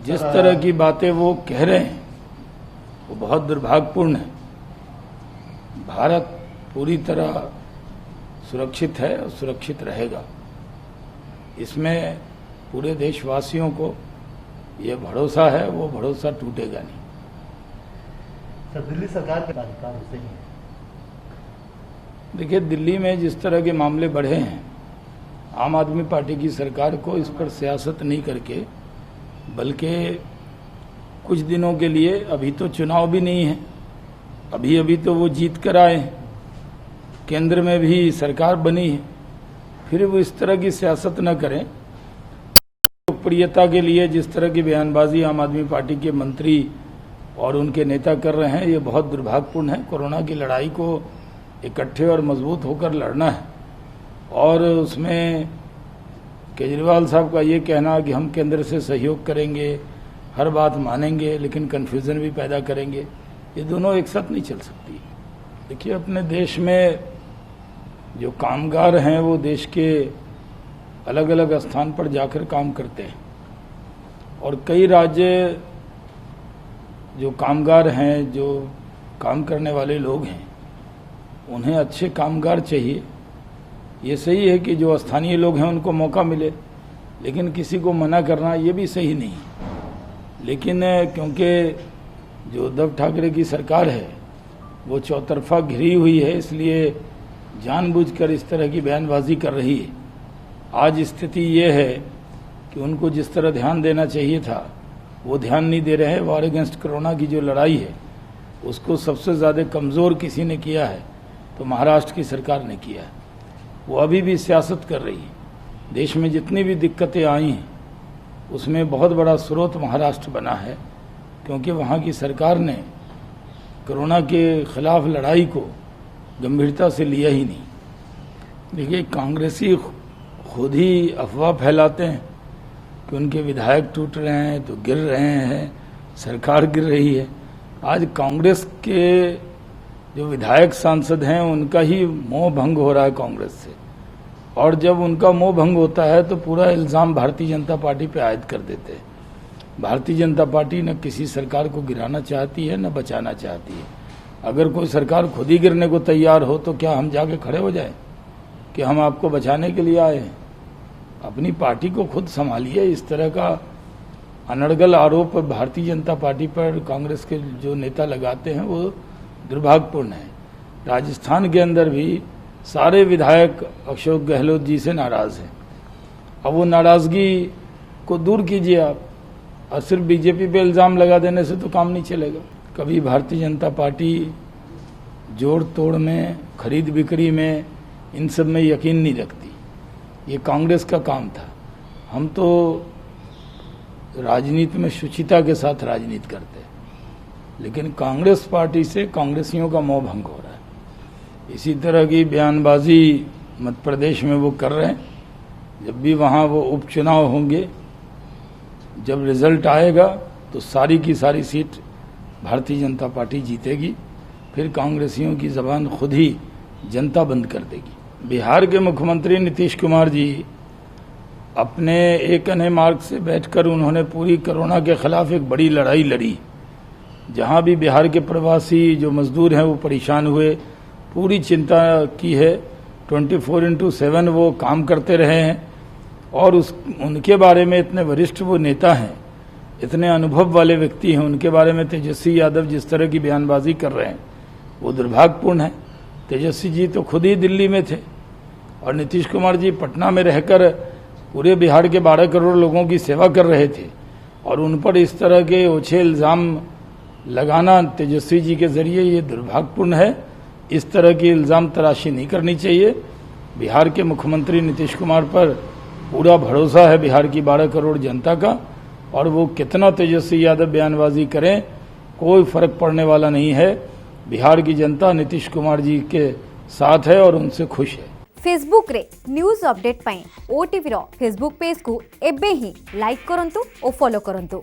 जिस तरह की बातें वो कह रहे हैं वो बहुत दुर्भाग्यपूर्ण है। भारत पूरी तरह सुरक्षित है और सुरक्षित रहेगा, इसमें पूरे देशवासियों को ये भरोसा है, वो भरोसा टूटेगा नहीं। सर, दिल्ली सरकार के अधिकार उसे ही है। देखिए, दिल्ली में जिस तरह के मामले बढ़े हैं, आम आदमी पार्टी की सरकार को इस पर सियासत नहीं करके, बल्कि कुछ दिनों के लिए, अभी तो चुनाव भी नहीं है, अभी तो वो जीत कर आए हैं, केंद्र में भी सरकार बनी है, फिर वो इस तरह की सियासत न करें। लोकप्रियता के लिए जिस तरह की बयानबाजी आम आदमी पार्टी के मंत्री और उनके नेता कर रहे हैं, ये बहुत दुर्भाग्यपूर्ण है। कोरोना की लड़ाई को इकट्ठे और मजबूत होकर लड़ना है, और उसमें केजरीवाल साहब का ये कहना कि हम केंद्र से सहयोग करेंगे, हर बात मानेंगे, लेकिन कन्फ्यूजन भी पैदा करेंगे, ये दोनों एक साथ नहीं चल सकती। देखिए, अपने देश में जो कामगार हैं वो देश के अलग अलग स्थान पर जाकर काम करते हैं, और कई राज्य जो कामगार हैं, जो काम करने वाले लोग हैं, उन्हें अच्छे कामगार चाहिए। ये सही है कि जो स्थानीय लोग हैं उनको मौका मिले, लेकिन किसी को मना करना ये भी सही नहीं। लेकिन क्योंकि जो उद्धव ठाकरे की सरकार है वो चौतरफा घिरी हुई है, इसलिए जानबूझकर इस तरह की बयानबाजी कर रही है। आज स्थिति ये है कि उनको जिस तरह ध्यान देना चाहिए था वो ध्यान नहीं दे रहे हैं। वॉर अगेंस्ट कोरोना की जो लड़ाई है उसको सबसे ज़्यादा कमज़ोर किसी ने किया है तो महाराष्ट्र की सरकार ने किया है। वो अभी भी सियासत कर रही है। देश में जितनी भी दिक्कतें आई हैं उसमें बहुत बड़ा स्रोत महाराष्ट्र बना है, क्योंकि वहाँ की सरकार ने कोरोना के खिलाफ लड़ाई को गंभीरता से लिया ही नहीं। देखिए, कांग्रेसी खुद ही अफवाह फैलाते हैं कि उनके विधायक टूट रहे हैं तो गिर रहे हैं, सरकार गिर रही है। आज कांग्रेस के जो विधायक सांसद हैं उनका ही मोह भंग हो रहा है कांग्रेस से, और जब उनका मोह भंग होता है तो पूरा इल्ज़ाम भारतीय जनता पार्टी पे आयद कर देते हैं। भारतीय जनता पार्टी न किसी सरकार को गिराना चाहती है न बचाना चाहती है। अगर कोई सरकार खुद ही गिरने को तैयार हो तो क्या हम जाके खड़े हो जाएं कि हम आपको बचाने के लिए आए हैं? अपनी पार्टी को खुद संभालिए। इस तरह का अनर्गल आरोप भारतीय जनता पार्टी पर कांग्रेस के जो नेता लगाते हैं वो दुर्भाग्यपूर्ण है। राजस्थान के अंदर भी सारे विधायक अशोक गहलोत जी से नाराज हैं। अब वो नाराजगी को दूर कीजिए आप, और सिर्फ बीजेपी पे इल्ज़ाम लगा देने से तो काम नहीं चलेगा। कभी भारतीय जनता पार्टी जोड़ तोड़ में, खरीद बिक्री में, इन सब में यकीन नहीं रखती। ये कांग्रेस का काम था। हम तो राजनीति में शुचिता के साथ राजनीति करते हैं, लेकिन कांग्रेस पार्टी से कांग्रेसियों का मोह भंग हो रहा है। इसी तरह की बयानबाजी मध्य प्रदेश में वो कर रहे हैं। जब भी वहाँ वो उपचुनाव होंगे, जब रिजल्ट आएगा तो सारी की सारी सीट भारतीय जनता पार्टी जीतेगी, फिर कांग्रेसियों की जबान खुद ही जनता बंद कर देगी। बिहार के मुख्यमंत्री नीतीश कुमार जी अपने एक अने मार्ग से बैठकर उन्होंने पूरी कोरोना के खिलाफ एक बड़ी लड़ाई लड़ी। जहां भी बिहार के प्रवासी जो मजदूर हैं वो परेशान हुए, पूरी चिंता की है। 24/7 वो काम करते रहे हैं, और उनके बारे में इतने वरिष्ठ वो नेता हैं, इतने अनुभव वाले व्यक्ति हैं, उनके बारे में तेजस्वी यादव जिस तरह की बयानबाजी कर रहे हैं वो दुर्भाग्यपूर्ण है। तेजस्वी जी तो खुद ही दिल्ली में थे, और नीतीश कुमार जी पटना में रहकर पूरे बिहार के 12 करोड़ लोगों की सेवा कर रहे थे, और उन पर इस तरह के ओछे इल्ज़ाम लगाना तेजस्वी जी के जरिए ये दुर्भाग्यपूर्ण है। इस तरह की इल्ज़ाम तराशी नहीं करनी चाहिए। बिहार के मुख्यमंत्री नीतीश कुमार पर पूरा भरोसा है बिहार की 12 करोड़ जनता का, और वो कितना तेजस्वी यादव बयानबाजी करें कोई फर्क पड़ने वाला नहीं है। बिहार की जनता नीतीश कुमार जी के साथ है और उनसे खुश है। फेसबुक रे न्यूज अपडेट पाई ओटीवी रो फेसबुक पेज को एबे ही लाइक करंतु और फॉलो करंतु।